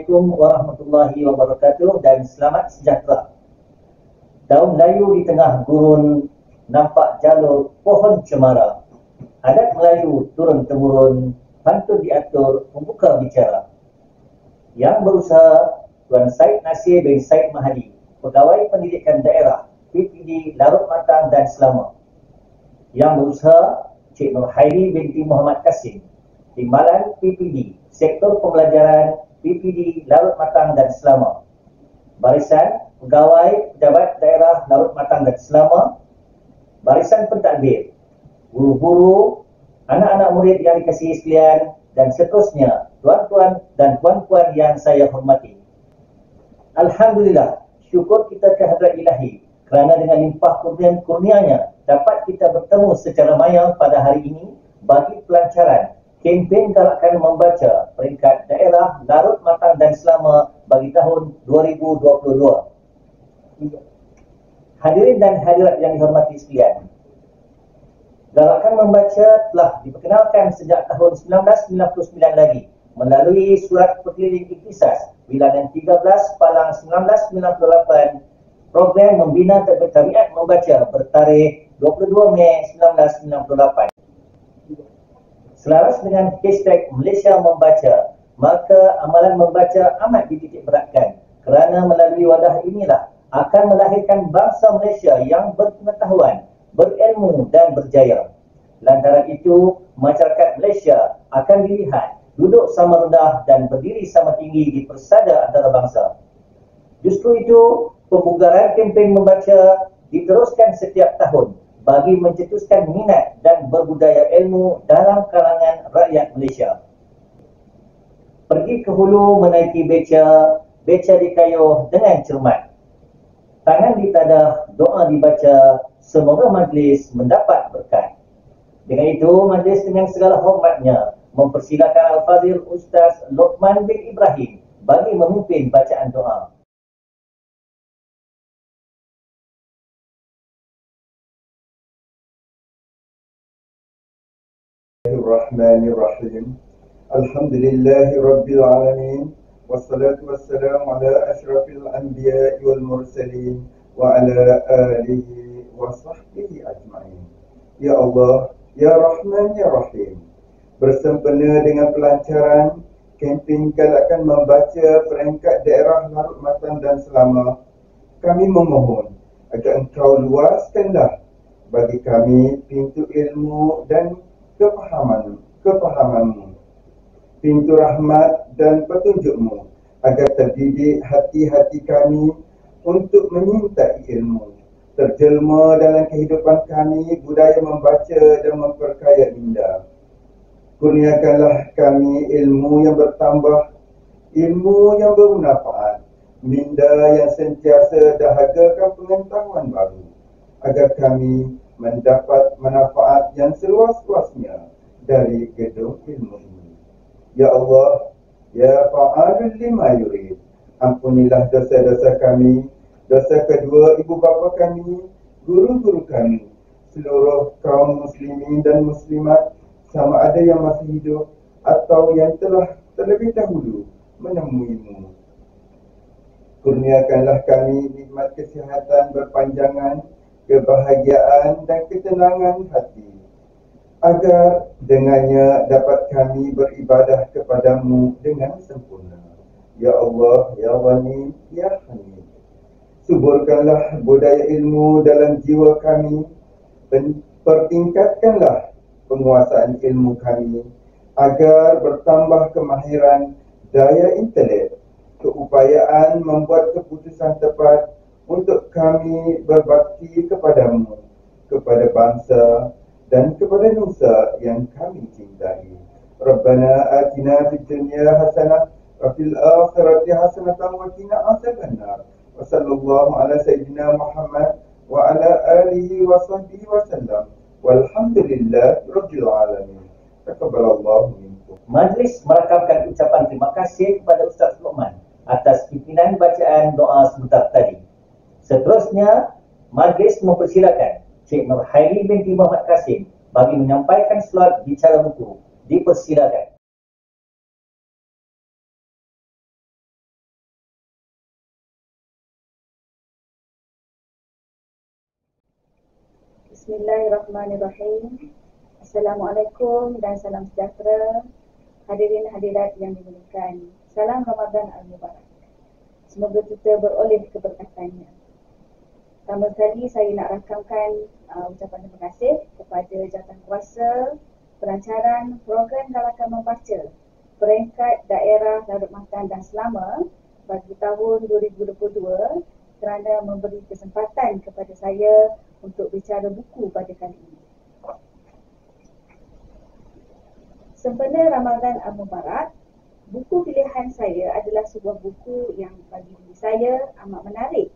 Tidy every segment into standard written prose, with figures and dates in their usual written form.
Assalamualaikum warahmatullahi wabarakatuh dan selamat sejahtera. Daun Melayu di tengah gurun, nampak jalur pohon cemara. Adat Melayu turun-temurun, pantun diatur, membuka bicara. Yang berusaha Tuan Syed Nasir bin Syed Mahdi, Pegawai Pendidikan Daerah, PPD Larut Matang dan Selama. Yang berusaha Cik Nur Hairi binti Muhammad Kasim, Timbalan PPD, Sektor Pembelajaran, PPD Larut Matang dan Selama. Barisan Pegawai Pejabat Daerah Larut Matang dan Selama. Barisan Pentadbir, guru-guru, anak-anak murid yang dikasihi sekalian, dan seterusnya, tuan-tuan dan puan-puan yang saya hormati. Alhamdulillah, syukur kita kehadrat Ilahi kerana dengan limpah kurnia-Nya dapat kita bertemu secara maya pada hari ini bagi pelancaran kempen galakan membaca peringkat daerah Larut Matang dan Selama bagi tahun 2022. Hadirin dan hadirat yang dihormati sekalian, galakan membaca telah diperkenalkan sejak tahun 1999 lagi melalui Surat Perkeliling Ikhtisas Bilangan 13 Palang 1998, Program Membina Terbiat Membaca bertarikh 22 Mei 1998. Selaras dengan hashtag Malaysia Membaca, maka amalan membaca amat dititik beratkan kerana melalui wadah inilah akan melahirkan bangsa Malaysia yang berpengetahuan, berilmu dan berjaya. Lantaran itu, masyarakat Malaysia akan dilihat duduk sama rendah dan berdiri sama tinggi di persada antarabangsa. Justru itu, pembugaran kempen membaca diteruskan setiap tahun bagi mencetuskan minat dan berbudaya ilmu dalam kalangan rakyat Malaysia. Pergi ke hulu menaiki beca, beca dikayuh dengan cermat. Tangan ditadah, doa dibaca, semoga majlis mendapat berkat. Dengan itu, majlis dengan segala hormatnya mempersilakan Al-Fadhil Ustaz Luqman bin Ibrahim bagi memimpin bacaan doa. Bismillahirrahmanirrahim. Alhamdulillahi Rabbil Alamin. Wassalatu wassalamu ala ashrafil anbiya wal mursalin wa ala alihi wa sahbihi ajma'in. Ya Allah, Ya Rahman, Ya Rahim, bersempena dengan pelancaran kempen galakan membaca peringkat daerah Larut Matang dan Selama, kami memohon agar Engkau luaskanlah bagi kami pintu ilmu dan kepahamanmu, pintu rahmat dan petunjukmu, agar terdidik hati-hati kami untuk menyintai ilmu, terjelma dalam kehidupan kami budaya membaca dan memperkaya minda. Kurniakanlah kami ilmu yang bertambah, ilmu yang bermanfaat, minda yang sentiasa dahagakan pengetahuan baru, agar kami mendapat manfaat yang seluas-luasnya dari gedung ilmu ini. Ya Allah, Ya Fa'alul lima yurid, ampunilah dosa-dosa kami, dosa kedua ibu bapa kami, guru-guru kami, seluruh kaum muslimin dan muslimat, sama ada yang masih hidup atau yang telah terlebih dahulu menemuimu. Kurniakanlah kami nikmat kesihatan berpanjangan, kebahagiaan dan ketenangan hati, agar dengannya dapat kami beribadah kepadamu dengan sempurna. Ya Allah, Ya Ghani, Ya Hamid, suburkanlah budaya ilmu dalam jiwa kami, pertingkatkanlah penguasaan ilmu kami, agar bertambah kemahiran daya intelek, keupayaan membuat keputusan tepat untuk kami berbakti kepadamu, kepada bangsa dan kepada nusa yang kami cintai. Rabbana atina fid dunya hasanah wa fil akhirati hasanatan wa qina adzabannar. Wa sallallahu ala sayyidina Muhammad wa ala alihi wa sahbihi wa sallam. Walhamdulillahi rabbil alamin. Taqabbalallahu minkum. Majlis merakamkan ucapan terima kasih kepada Ustaz Luqman atas pimpinan bacaan doa sebentar tadi. Seterusnya, majlis mempersilakan Cik Nur Hairi binti Muhammad Kasim bagi menyampaikan slot bicara buku. Dipersilakan. Bismillahirrahmanirrahim. Assalamualaikum dan salam sejahtera hadirin hadirat yang dimuliakan. Salam Ramadan Al-Mubarak. Semoga kita beroleh keberkatannya. Pertama sekali saya nak rakamkan ucapan terima kasih kepada Jawatankuasa Perancaran Program Galakan Membaca Peringkat Daerah Larut Makan dan Selama bagi tahun 2022 kerana memberi kesempatan kepada saya untuk bicara buku pada kali ini. Sempena Ramadan Al-Mubarak, buku pilihan saya adalah sebuah buku yang bagi diri saya amat menarik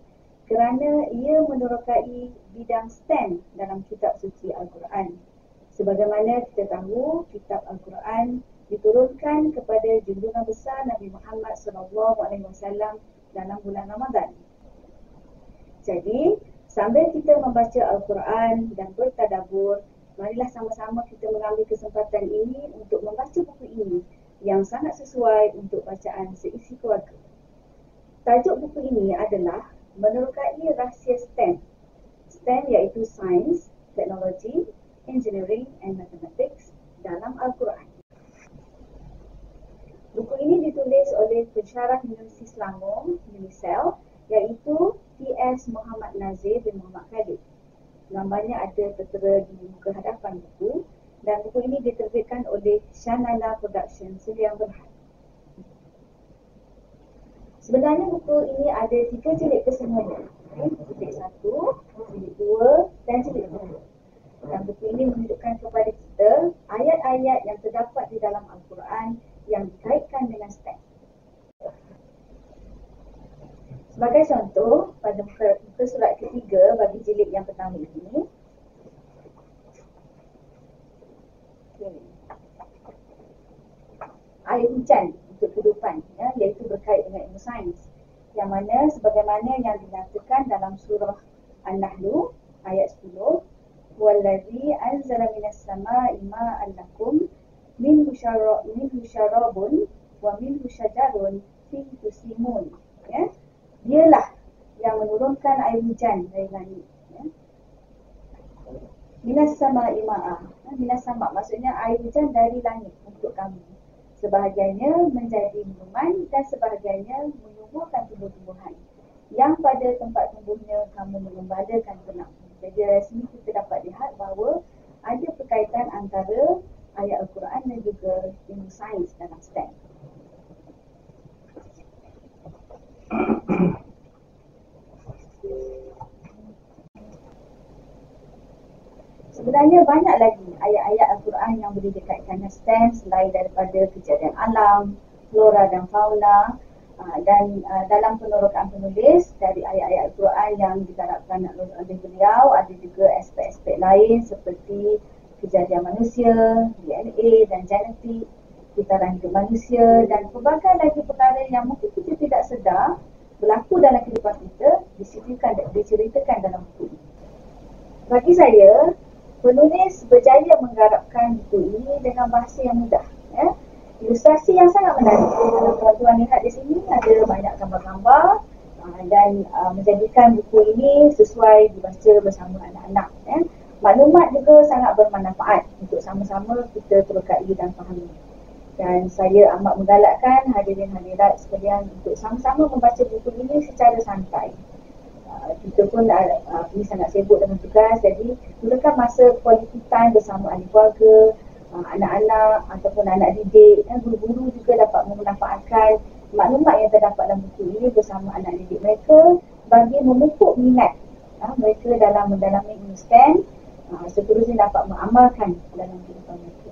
kerana ia menerokai bidang STEM dalam kitab suci Al-Quran. Sebagaimana kita tahu, kitab Al-Quran diturunkan kepada junjungan besar Nabi Muhammad SAW dalam bulan Ramadan. Jadi, sambil kita membaca Al-Quran dan bertadabur, marilah sama-sama kita mengambil kesempatan ini untuk membaca buku ini yang sangat sesuai untuk bacaan seisi keluarga. Tajuk buku ini adalah menerokai rahsia STEM. STEM iaitu Science, Technology, Engineering and Mathematics dalam Al-Quran. Buku ini ditulis oleh pensyarah Universiti Selangor, UNISEL, iaitu T.S. Muhammad Nazir bin Muhammad Khalid. Gambarnya ada tertera di muka hadapan buku dan buku ini diterbitkan oleh Shanana Production Sdn Bhd. Sebenarnya buku ini ada 3 jilid kesemuanya. Jilid 1, jilid 2 dan jilid 3. Dan buku ini menunjukkan kepada kita ayat-ayat yang terdapat di dalam Al-Quran yang dikaitkan dengan STEM. Sebagai contoh, pada muka surat ketiga bagi jilid yang pertama ini, air hujan untuk kehidupan, iaitu berkait dengan ilmu sains, yang mana sebagaimana yang dinyatakan dalam surah An-Nahl ayat 10, "Wallazi anzala minas sama'i ma'an lakum minhu syarabun wa minhu syajarun fihi tusimun." Ya. Dialah yang menurunkan air hujan dari langit. Minas sama'i ma'a. Minas sama' maksudnya air hujan dari langit untuk kamu. Sebahagiannya menjadi minuman dan sebahagiannya menumbuhkan tumbuh-tumbuhan yang pada tempat tumbuhnya kamu mengembalakan ternak. Jadi dari sini kita dapat lihat bahawa ada perkaitan antara ayat Al-Quran dan juga ilmu sains dalam STEM. Sebenarnya banyak lagi ayat-ayat Al-Quran yang boleh dikaitkan dengan STEM selain daripada kejadian alam, flora dan fauna, dan dalam penerokaan penulis dari ayat-ayat Al-Quran yang digarapkan oleh beliau, ada juga aspek-aspek lain seperti kejadian manusia, DNA dan genetik, kitaran hidup manusia dan pelbagai lagi perkara yang mungkin kita tidak sedar berlaku dalam kehidupan kita diceritakan dalam buku ini. Bagi saya, penulis berjaya menggarapkan buku ini dengan bahasa yang mudah. Ilustrasi yang sangat menarik. Kalau tuan-tuan lihat di sini ada banyak gambar-gambar dan menjadikan buku ini sesuai dibaca bersama anak-anak. Maklumat juga sangat bermanfaat untuk sama-sama kita terokai dan fahami. Dan saya amat menggalakkan hadirin hadirat sekalian untuk sama-sama membaca buku ini secara santai. Kita pun ini sangat sibuk dengan tugas, jadi gunakan masa quality time bersama ahli keluarga, anak-anak ataupun anak didik, guru-guru juga dapat memanfaatkan maklumat yang terdapat dalam buku ini bersama anak didik mereka bagi memupuk minat mereka dalam mendalami ilmu STEM, seterusnya dapat mengamalkan dalam kehidupan mereka.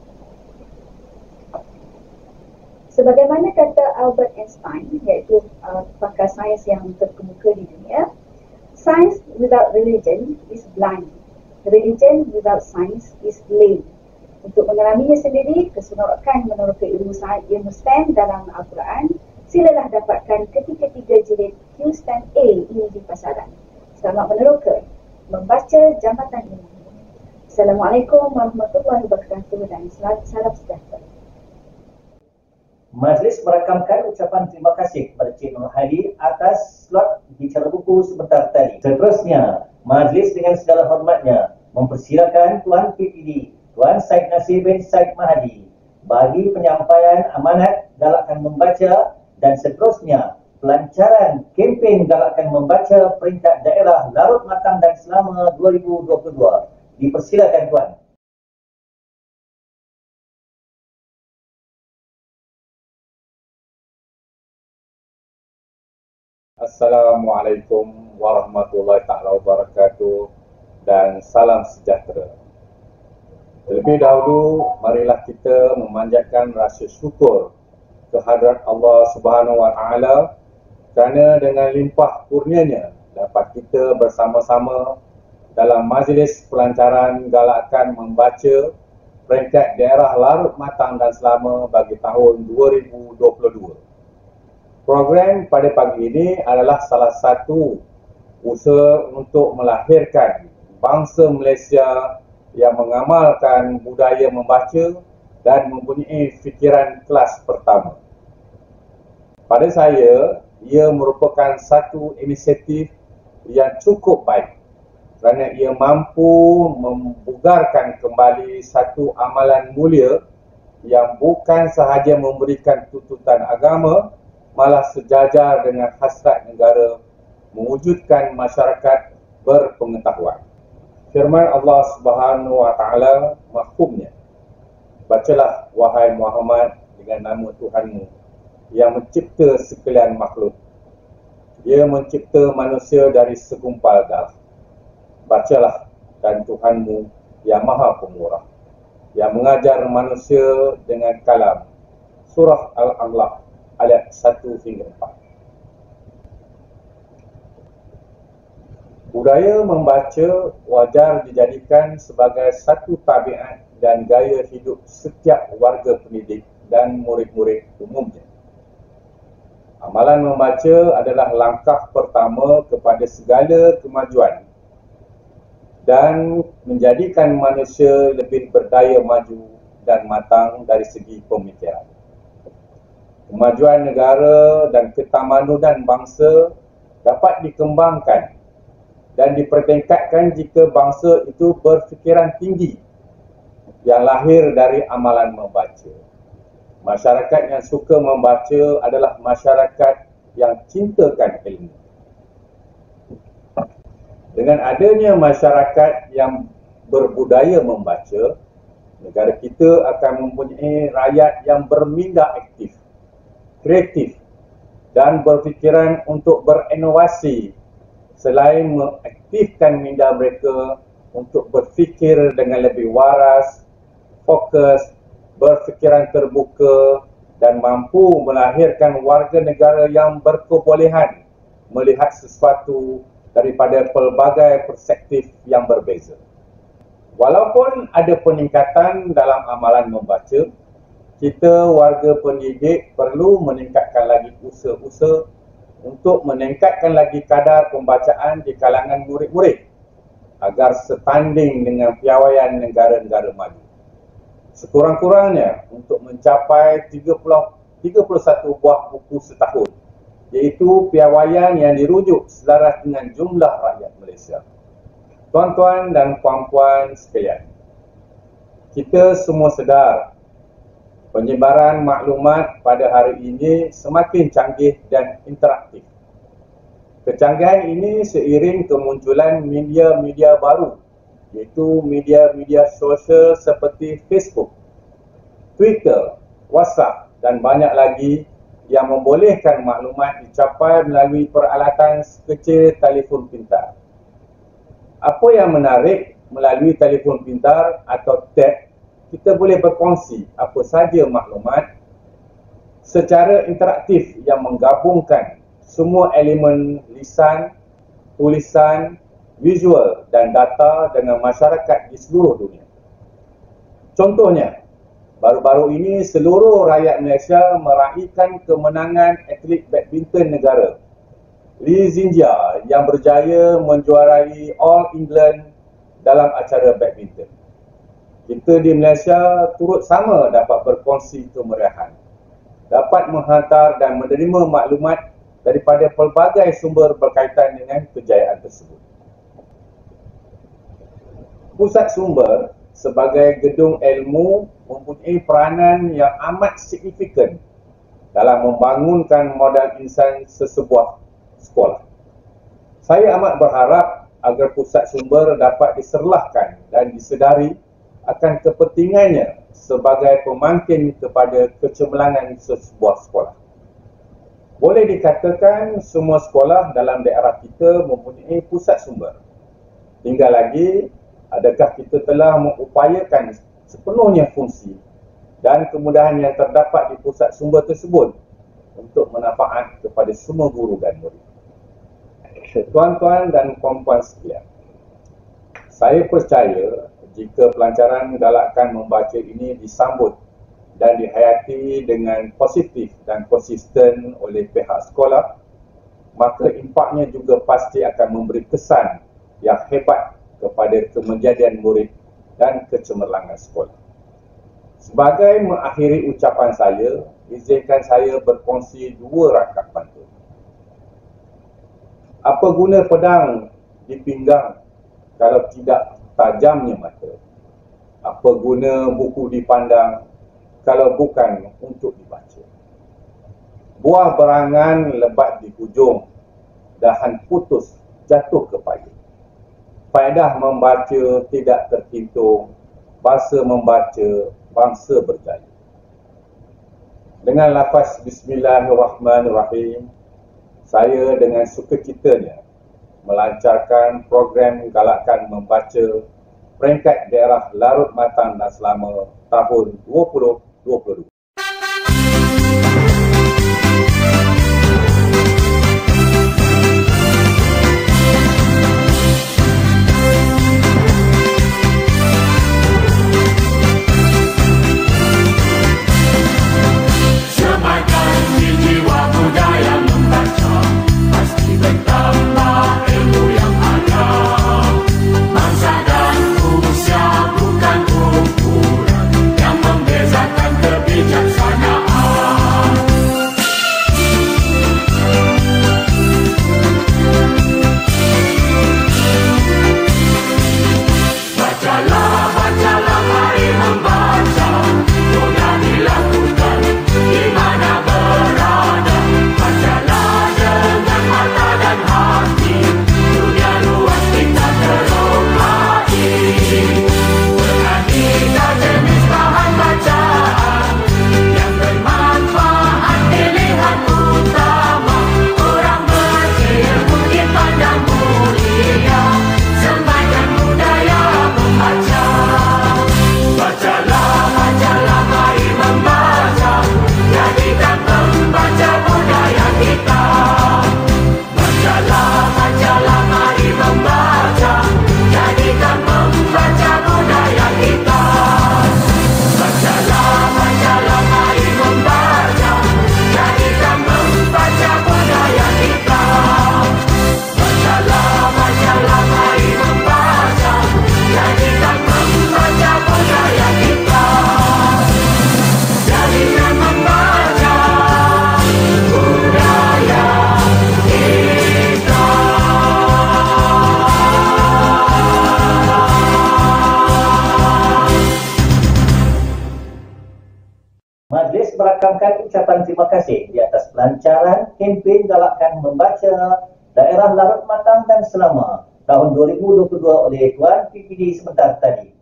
Sebagaimana kata Albert Einstein, iaitu pakar sains yang terkemuka di dunia, "Science without religion is blind. Religion without science is lame." Untuk mengalaminya sendiri, keseronokan menerokai ilmu STEM dalam Al-Quran, silalah dapatkan ketiga-tiga jilid Q-STEM A ini di pasaran. Selamat meneroka, membaca Jambatan Ilmu. Assalamualaikum warahmatullahi wabarakatuh dan salam sejahtera. Majlis merakamkan ucapan terima kasih kepada Cik Nur Hadi atas slot bicara buku sebentar tadi. Seterusnya, majlis dengan segala hormatnya mempersilakan Tuan PPD, Tuan Syed Nasir bin Syed Mahdi bagi penyampaian amanat galakkan membaca dan seterusnya pelancaran kempen galakkan membaca peringkat daerah Larut Matang dan Selama 2022. Dipersilakan Tuan. Assalamualaikum warahmatullahi taala wabarakatuh dan salam sejahtera. Terlebih dahulu, marilah kita memanjatkan rasa syukur kehadrat Allah Subhanahu wa taala kerana dengan limpah kurnianya dapat kita bersama-sama dalam majlis pelancaran galakkan membaca peringkat daerah Larut Matang dan Selama bagi tahun 2022. Program pada pagi ini adalah salah satu usaha untuk melahirkan bangsa Malaysia yang mengamalkan budaya membaca dan mempunyai fikiran kelas pertama. Pada saya, ia merupakan satu inisiatif yang cukup baik kerana ia mampu membugarkan kembali satu amalan mulia yang bukan sahaja memberikan tuntutan agama, malah sejajar dengan hasrat negara mewujudkan masyarakat berpengetahuan. Firman Allah Subhanahu wa taala mahfumnya, bacalah wahai Muhammad dengan nama Tuhanmu yang mencipta sekalian makhluk. Ia mencipta manusia dari segumpal darah. Bacalah, dan Tuhanmu yang Maha Pemurah, yang mengajar manusia dengan kalam. Surah Al-Alaq ayat 1 hingga 4. Budaya membaca wajar dijadikan sebagai satu tabiat dan gaya hidup setiap warga pendidik dan murid-murid umumnya. Amalan membaca adalah langkah pertama kepada segala kemajuan dan menjadikan manusia lebih berdaya maju dan matang dari segi pemikiran. Kemajuan negara dan ketamadunan bangsa dapat dikembangkan dan dipertingkatkan jika bangsa itu berfikiran tinggi yang lahir dari amalan membaca. Masyarakat yang suka membaca adalah masyarakat yang cintakan ilmu. Dengan adanya masyarakat yang berbudaya membaca, negara kita akan mempunyai rakyat yang berminda aktif, kreatif dan berfikiran untuk berinovasi selain mengaktifkan minda mereka untuk berfikir dengan lebih waras, fokus, berfikiran terbuka dan mampu melahirkan warga negara yang berkebolehan melihat sesuatu daripada pelbagai perspektif yang berbeza. Walaupun ada peningkatan dalam amalan membaca, kita warga pendidik perlu meningkatkan lagi usaha-usaha untuk meningkatkan lagi kadar pembacaan di kalangan murid-murid agar setanding dengan piawaian negara-negara maju. Sekurang-kurangnya untuk mencapai 31 buah buku setahun, iaitu piawaian yang dirujuk selaras dengan jumlah rakyat Malaysia. Tuan-tuan dan puan-puan sekalian, kita semua sedar penyebaran maklumat pada hari ini semakin canggih dan interaktif. Kecanggihan ini seiring kemunculan media-media baru, iaitu media-media sosial seperti Facebook, Twitter, WhatsApp dan banyak lagi yang membolehkan maklumat dicapai melalui peralatan sekecil telefon pintar. Apa yang menarik, melalui telefon pintar atau tab, kita boleh berkongsi apa saja maklumat secara interaktif yang menggabungkan semua elemen lisan, tulisan, visual dan data dengan masyarakat di seluruh dunia. Contohnya, baru-baru ini seluruh rakyat Malaysia meraihkan kemenangan atlet badminton negara, Lee Xinjia, yang berjaya menjuarai All England dalam acara badminton. Kita di Malaysia turut sama dapat berkongsi kemeriahan, dapat menghantar dan menerima maklumat daripada pelbagai sumber berkaitan dengan kejayaan tersebut. Pusat sumber sebagai gedung ilmu mempunyai peranan yang amat signifikan dalam membangunkan modal insan sesebuah sekolah. Saya amat berharap agar pusat sumber dapat diserlahkan dan disedari akan kepentingannya sebagai pemangkin kepada kecemerlangan sesebuah sekolah. Boleh dikatakan semua sekolah dalam daerah kita mempunyai pusat sumber. Tinggal lagi, adakah kita telah mengupayakan sepenuhnya fungsi dan kemudahan yang terdapat di pusat sumber tersebut untuk manfaat kepada semua guru dan murid. Tuan-tuan dan puan-puan sekalian, saya percaya jika pelancaran galakkan membaca ini disambut dan dihayati dengan positif dan konsisten oleh pihak sekolah, maka impaknya juga pasti akan memberi kesan yang hebat kepada kemenjadian murid dan kecemerlangan sekolah. Sebagai mengakhiri ucapan saya, izinkan saya berkongsi dua rangkap pantun. Apa guna pedang di pinggang kalau tidak tajamnya mata? Apa guna buku dipandang kalau bukan untuk dibaca? Buah berangan lebat di hujung, dahan putus jatuh ke payung. Faedah membaca tidak terhitung, bahasa membaca bangsa berjaya. Dengan lafaz Bismillahirrahmanirrahim, saya dengan sukacitanya melancarkan program galakkan membaca peringkat daerah Larut Matang dan Selama tahun 2022. Majlis merakamkan ucapan terima kasih di atas pelancaran kempen galakkan membaca daerah Larut Matang dan Selama tahun 2022 oleh Tuan PPD sebentar tadi.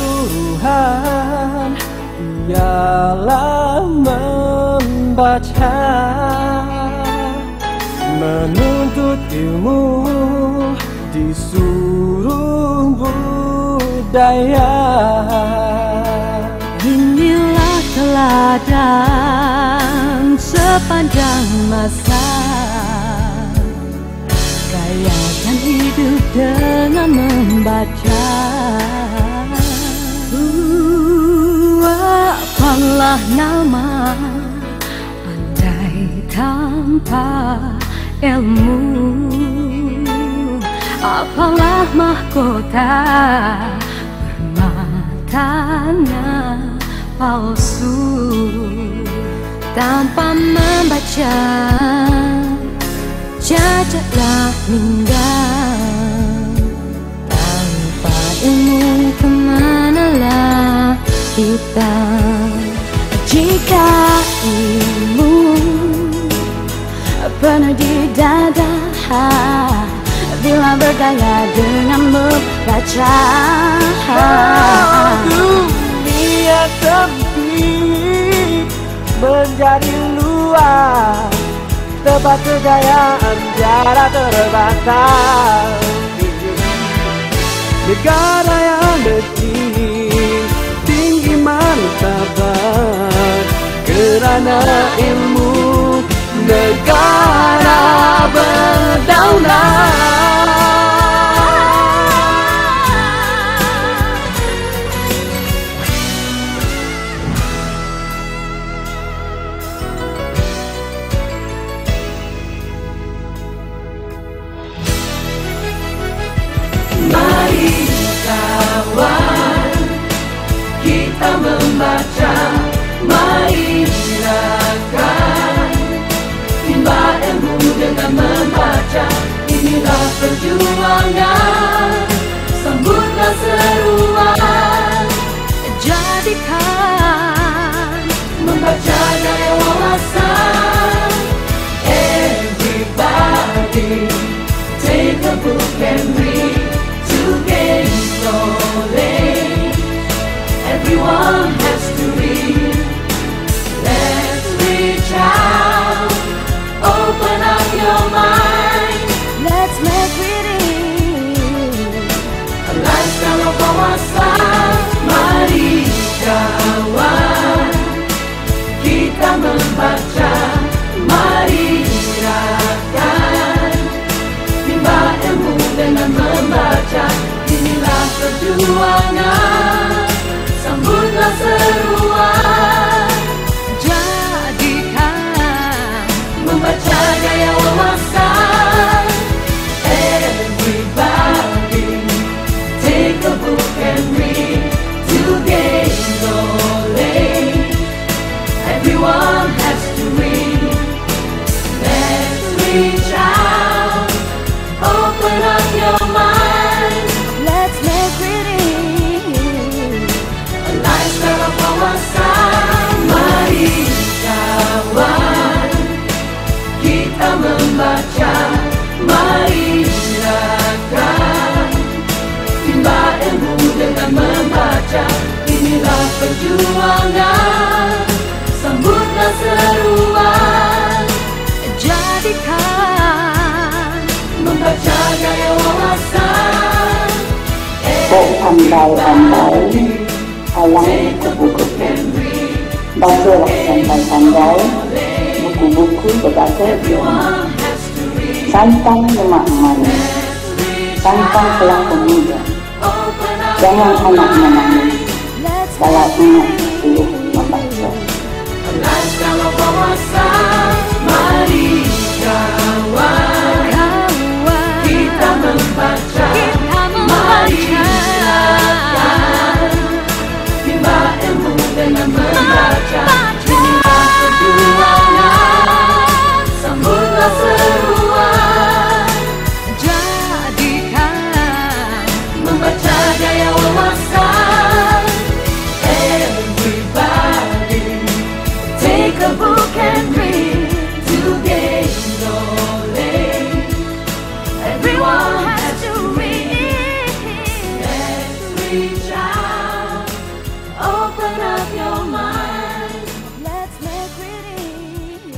Tuhan ialah membaca, menuntut ilmu di seluruh budaya. Inilah teladan sepanjang masa, rayakan hidup dengan membaca. Apalah nama pandai tanpa ilmu, Apalah mahkota bermatanya palsu, tanpa membaca cacatlah minda. Tanpa ilmu kemanalah kita? Jika ilmu penuh di dada, bila berdaya dengan membaca. Dunia sempit menjadi luas, tempat kejayaan tiada terbatas. Negara yang bersih, tinggi martabat, kerana ilmu negara berdaulat. Mari kawan, kita membaca. Mari silakan timba ilmu dengan membaca. Inilah perjuangan, sambutlah seruan. Jadikan membaca daya wawasan. Everybody take a book and read to gain knowledge. Everyone has to read. Let's reach out, open up your mind. Let's make reading a lifestyle of wawasan. Mari kawan, kita membaca. Mari silakan timba ilmu dengan membaca. Inilah perjuangan, sambutlah seruan. Jadikan membaca daya wawasan. Everybody take a book and read to gain knowledge. Everyone has to read. Let's reach out, open up your mind. Let's make reading a lifestyle of wawasan. Mari kawan, kita membaca. Mari silakan timba ilmu dengan membaca. Inilah perjuangan, sambutlah seruan. Jadikan membaca gaya wawasan. Pandai-pandai, halang buku-buku. Bacalah pandai-pandai, buku-buku berbaca ilmu. Santang lemak manis, santang pelaku muda. Jangan anak menangis, kalau ingat suruh membaca. Lifestyle of wawasan. Mari kawan, kita membaca. Mari silakan timba ilmu dengan membaca. Inilah perjuangan, sambutlah seruan. Jadikan membaca daya wawasan. Everybody take a book and read to gain knowledge. Everyone has to read. Let's reach out, open up your mind. Let's make reading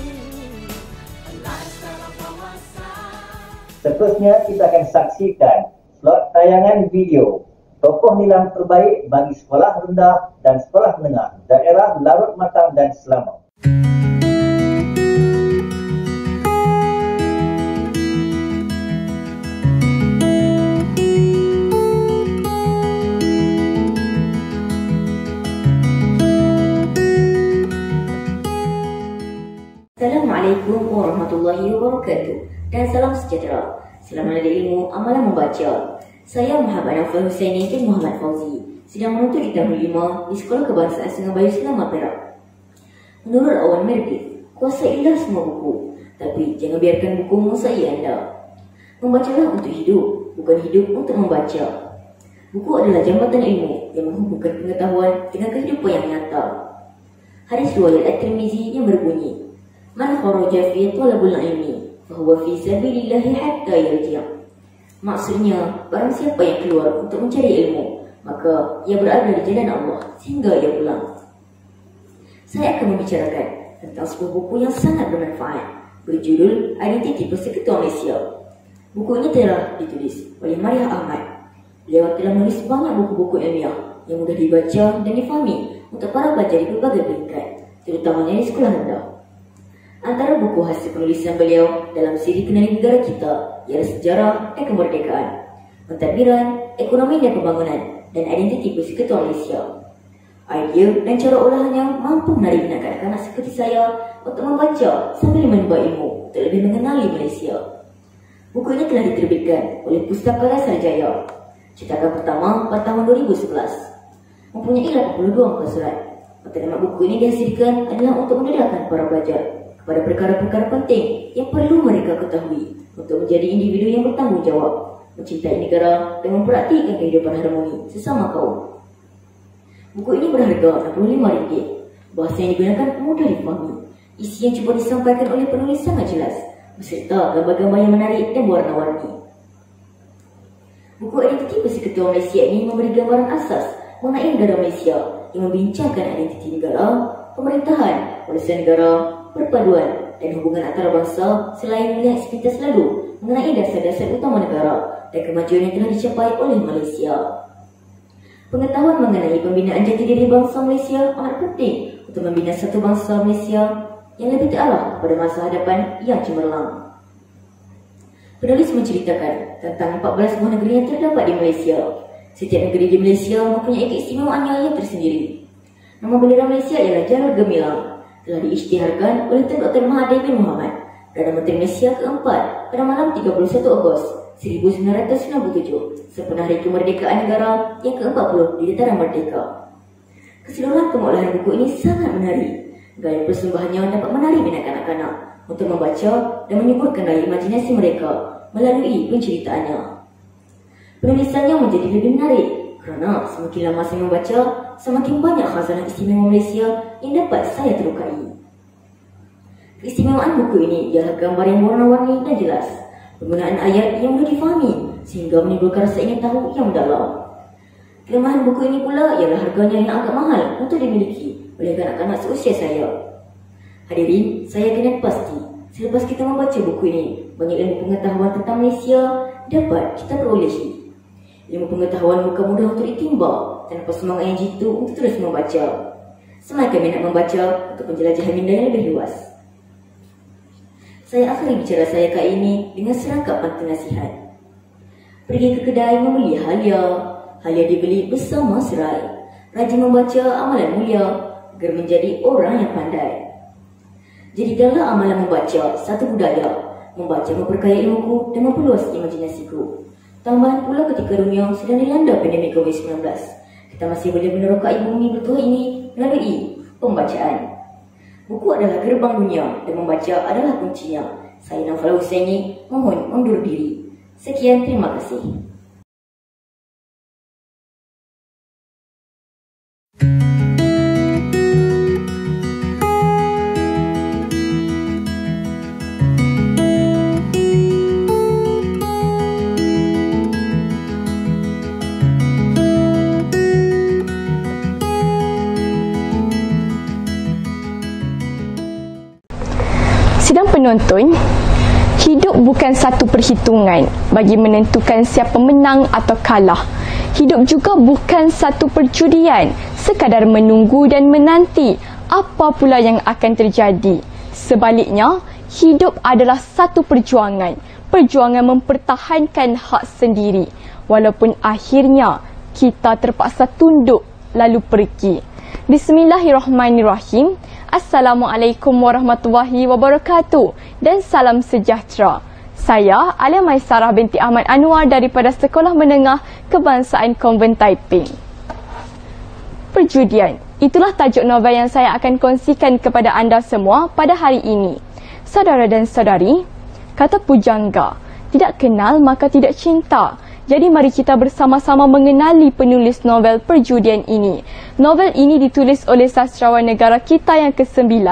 a lifestyle of wawasan. Seterusnya kita akan saksikan slot tayangan video tokoh nilam terbaik bagi sekolah rendah dan sekolah menengah daerah Larut Matang dan Selangor. Assalamualaikum warahmatullahi wabarakatuh dan salam sejahtera. Selama ada ilmu, amalan membaca. Saya Muhammad Naufal Husaini bin Muhammad Fauzi, sedang menuntut di tahun 5 di Sekolah Kebangsaan Sungai Bayu Selama Perak. Menurut Awan Merdi, kuasailah semua buku, tapi jangan biarkan buku menguasai anda. Membacalah untuk hidup, bukan hidup untuk membaca. Buku adalah jambatan ilmu yang menghubungkan pengetahuan dengan kehidupan yang nyata. Hadis riwayat At-Tirmizi yang berbunyi, "Man kharaja fi talabul ilmi, fa huwa fi sabilillah hatta yarji'." Maksudnya, barang siapa yang keluar untuk mencari ilmu, maka ia berada di jalan Allah sehingga ia pulang. Saya akan membicarakan tentang sebuah buku yang sangat bermanfaat, berjudul Identiti Persekutuan Malaysia. Buku ini telah ditulis oleh Maria Ahmad. Beliau telah menulis banyak buku-buku ilmiah yang mudah dibaca dan difahami untuk para pelajar di berbagai peringkat, terutamanya di sekolah rendah. Antara buku hasil penulisan beliau dalam siri Kenali Negara Kita ialah Sejarah dan Kemerdekaan, Pentadbiran, Ekonomi dan Pembangunan, dan Identiti Persekutuan Malaysia. Idea dan cara olahannya mampu menarik minat kanak-kanak seperti saya untuk membaca sambil menimba ilmu untuk lebih mengenali Malaysia. Buku ini telah diterbitkan oleh Pustaka Sarjaya. Cetakan pertama pada tahun 2011. Mempunyai 82 muka surat. Matlamat buku ini dihasilkan adalah untuk mendedahkan para pelajar kepada perkara-perkara penting yang perlu mereka ketahui untuk menjadi individu yang bertanggungjawab, mencintai negara dan mempraktikkan kehidupan harmoni sesama kaum. Buku ini berharga RM65. Bahasa yang digunakan mudah difahami. Isi yang cuba disampaikan oleh penulis sangat jelas, beserta gambar-gambar yang menarik dan berwarna-warni. Buku Identiti Persekutuan Malaysia ini memberi gambaran asas mengenai negara Malaysia yang membincangkan identiti negara, pemerintahan, urusan negara, perpaduan dan hubungan antara bangsa, selain melihat sepintas lalu mengenai dasar-dasar utama negara dan kemajuan yang telah dicapai oleh Malaysia. Pengetahuan mengenai pembinaan jati diri bangsa Malaysia amat penting untuk membina satu bangsa Malaysia yang lebih terarah pada masa hadapan yang cemerlang. Penulis menceritakan tentang 14 buah negeri yang terdapat di Malaysia. Setiap negeri di Malaysia mempunyai keistimewaannya yang tersendiri. Nama bendera Malaysia ialah Jalur Gemilang, telah diisytiharkan oleh Tun Dr. Mahathir bin Mohamad, Perdana Menteri Malaysia keempat pada malam 31 Ogos 1997, sempena Hari Kemerdekaan Negara yang ke-40 di Dataran Merdeka. Keseluruhan pengolahan buku ini sangat menarik. Gaya persembahannya dapat menarik minat kanak-kanak untuk membaca dan menyuburkan daya imajinasi mereka melalui penceritaannya. Penulisannya menjadi lebih menarik kerana semakin lama saya membaca, semakin banyak khazanah istimewa Malaysia yang dapat saya terukai. Keistimewaan buku ini ialah gambar yang warna-warni dan jelas, penggunaan ayat yang mudah difahami sehingga menimbulkan rasa ingin tahu yang mendalam. Kelemahan buku ini pula ialah harganya yang agak mahal untuk dimiliki oleh kanak-kanak seusia saya. Hadirin, saya kenal pasti selepas kita membaca buku ini, banyak ilmu pengetahuan tentang Malaysia dapat kita perolehi. Ilmu pengetahuan bukan mudah untuk ditimba tanpa semangat yang jitu untuk terus membaca. Semakin minat membaca untuk penjelajahan minda yang lebih luas. Saya akhiri bicara saya kali ini dengan serangkap pantun nasihat. Pergi ke kedai membeli halia, halia dibeli bersama serai. Rajin membaca amalan mulia agar menjadi orang yang pandai. Jadikanlah amalan membaca satu budaya. Membaca memperkaya ilmuku dan memperluas imajinasiku. Tambahan pula ketika dunia sedang dilanda pandemik COVID-19, kita masih boleh menerokai bumi bertuah ini melalui pembacaan. Buku adalah gerbang dunia dan membaca adalah kuncinya. Saya Naufal Husaini mohon undur diri. Sekian, terima kasih. Sidang penonton, hidup bukan satu perhitungan bagi menentukan siapa menang atau kalah. Hidup juga bukan satu perjudian, sekadar menunggu dan menanti apa pula yang akan terjadi. Sebaliknya, hidup adalah satu perjuangan. Perjuangan mempertahankan hak sendiri. Walaupun akhirnya kita terpaksa tunduk lalu pergi. Bismillahirrahmanirrahim. Assalamualaikum warahmatullahi wabarakatuh dan salam sejahtera. Saya Alia Maisarah binti Ahmad Anwar daripada Sekolah Menengah Kebangsaan Konvent Taiping. Perjudian, itulah tajuk novel yang saya akan kongsikan kepada anda semua pada hari ini. Saudara dan saudari, kata pujangga, tidak kenal maka tidak cinta. Jadi mari kita bersama-sama mengenali penulis novel Perjudian ini. Novel ini ditulis oleh sastrawan negara kita yang ke-9,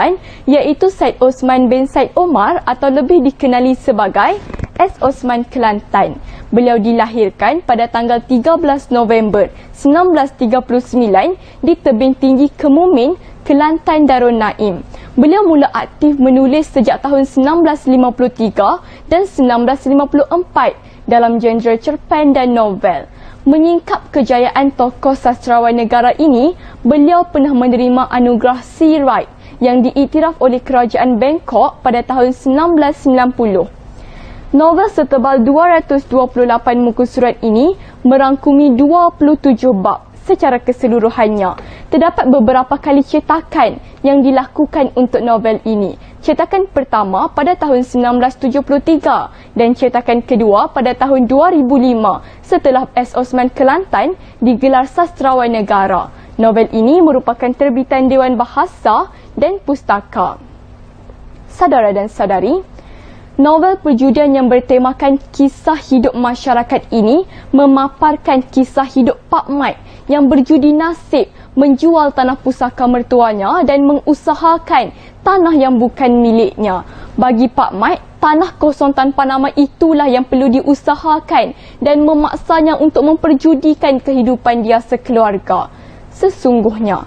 iaitu Syed Osman bin Syed Omar atau lebih dikenali sebagai S. Osman Kelantan. Beliau dilahirkan pada tanggal 13 November 1939 di Tebing Tinggi Kemumin, Kelantan Darul Naim. Beliau mula aktif menulis sejak tahun 1953 dan 1954 dalam genre cerpen dan novel. Menyingkap kejayaan tokoh sastrawan negara ini, beliau pernah menerima anugerah Sea Wright yang diiktiraf oleh Kerajaan Bangkok pada tahun 1990. Novel setebal 228 muka surat ini merangkumi 27 bab secara keseluruhannya. Terdapat beberapa kali cetakan yang dilakukan untuk novel ini. Cetakan pertama pada tahun 1973 dan cetakan kedua pada tahun 2005 setelah S. Osman Kelantan digelar sastrawan negara. Novel ini merupakan terbitan Dewan Bahasa dan Pustaka. Saudara dan saudari, novel perjudian yang bertemakan kisah hidup masyarakat ini memaparkan kisah hidup Pak Mat yang berjudi nasib menjual tanah pusaka mertuanya dan mengusahakan tanah yang bukan miliknya. Bagi Pak Mat, tanah kosong tanpa nama itulah yang perlu diusahakan dan memaksanya untuk memperjudikan kehidupan dia sekeluarga. Sesungguhnya,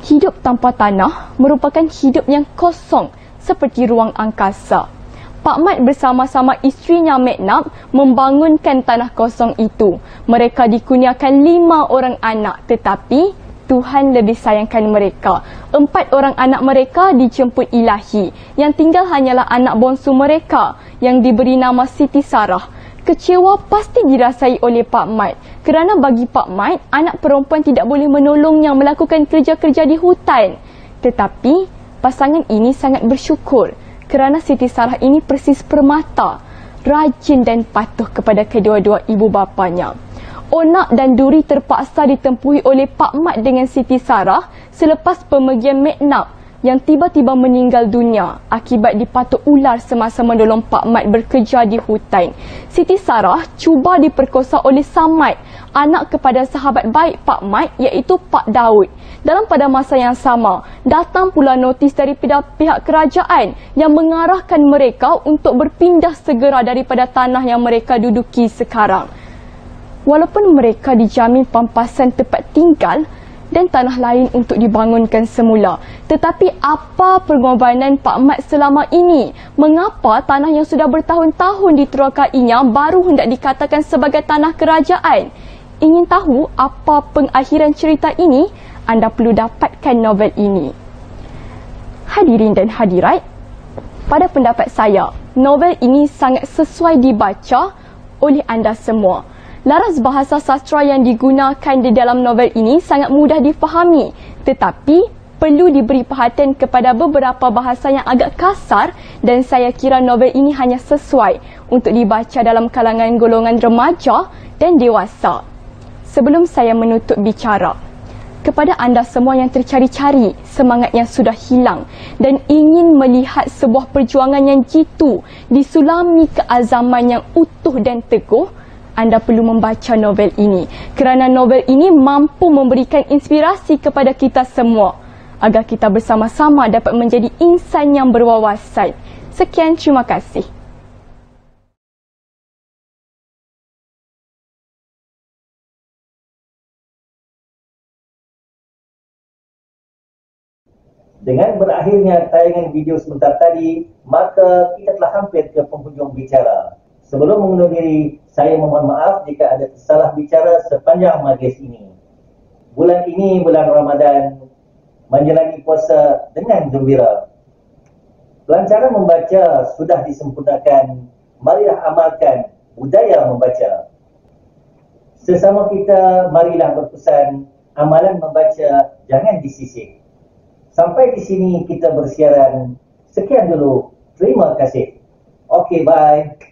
hidup tanpa tanah merupakan hidup yang kosong seperti ruang angkasa. Pak Mat bersama-sama isterinya Meknab membangunkan tanah kosong itu. Mereka dikurniakan 5 orang anak, tetapi Tuhan lebih sayangkan mereka. 4 orang anak mereka dijemput ilahi. Yang tinggal hanyalah anak bongsu mereka yang diberi nama Siti Sarah. Kecewa pasti dirasai oleh Pak Mat kerana bagi Pak Mat, anak perempuan tidak boleh menolongnya melakukan kerja-kerja di hutan. Tetapi pasangan ini sangat bersyukur kerana Siti Sarah ini persis permata, rajin dan patuh kepada kedua-dua ibu bapanya. Onak dan duri terpaksa ditempuhi oleh Pak Mat dengan Siti Sarah selepas pemergian Meknab yang tiba-tiba meninggal dunia akibat dipatuk ular semasa menolong Pak Mat bekerja di hutan. Siti Sarah cuba diperkosa oleh Samad, anak kepada sahabat baik Pak Mat iaitu Pak Daud. Dalam pada masa yang sama, datang pula notis daripada pihak kerajaan yang mengarahkan mereka untuk berpindah segera daripada tanah yang mereka duduki sekarang. Walaupun mereka dijamin pampasan tempat tinggal dan tanah lain untuk dibangunkan semula, tetapi apa pengorbanan Pak Mat selama ini? Mengapa tanah yang sudah bertahun-tahun diterokainya baru hendak dikatakan sebagai tanah kerajaan? Ingin tahu apa pengakhiran cerita ini? Anda perlu dapatkan novel ini. Hadirin dan hadirat, pada pendapat saya, novel ini sangat sesuai dibaca oleh anda semua. Laras bahasa sastra yang digunakan di dalam novel ini sangat mudah difahami, tetapi perlu diberi perhatian kepada beberapa bahasa yang agak kasar dan saya kira novel ini hanya sesuai untuk dibaca dalam kalangan golongan remaja dan dewasa. Sebelum saya menutup bicara, kepada anda semua yang tercari-cari semangat yang sudah hilang dan ingin melihat sebuah perjuangan yang jitu disulami keazaman yang utuh dan teguh, anda perlu membaca novel ini kerana novel ini mampu memberikan inspirasi kepada kita semua agar kita bersama-sama dapat menjadi insan yang berwawasan. Sekian, terima kasih. Dengan berakhirnya tayangan video sebentar tadi, maka kita telah hampir ke penghujung bicara. Sebelum mengundur diri, saya mohon maaf jika ada salah bicara sepanjang majlis ini. Bulan ini, bulan Ramadan, menjalani puasa dengan gembira. Pelancaran membaca sudah disempurnakan, marilah amalkan budaya membaca. Sesama kita, marilah berpesan, amalan membaca jangan disisih. Sampai di sini kita bersiaran. Sekian dulu. Terima kasih. Okey, bye.